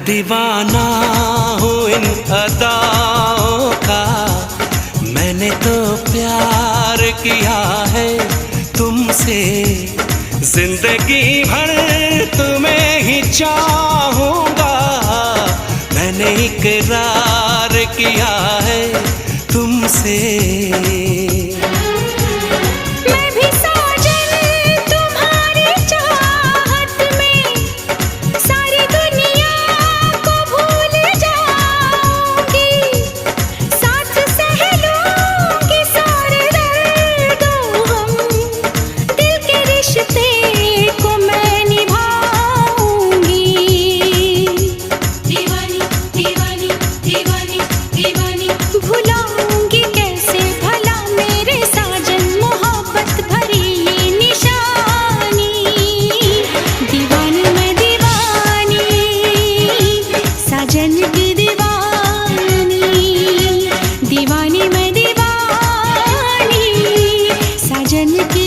दीवाना हूँ इन अदाओं का, मैंने तो प्यार किया है तुमसे, जिंदगी भर तुम्हें ही चाहूँगा, मैंने इकरार किया है तुमसे। दीवानी मैं दीवानी, साजन की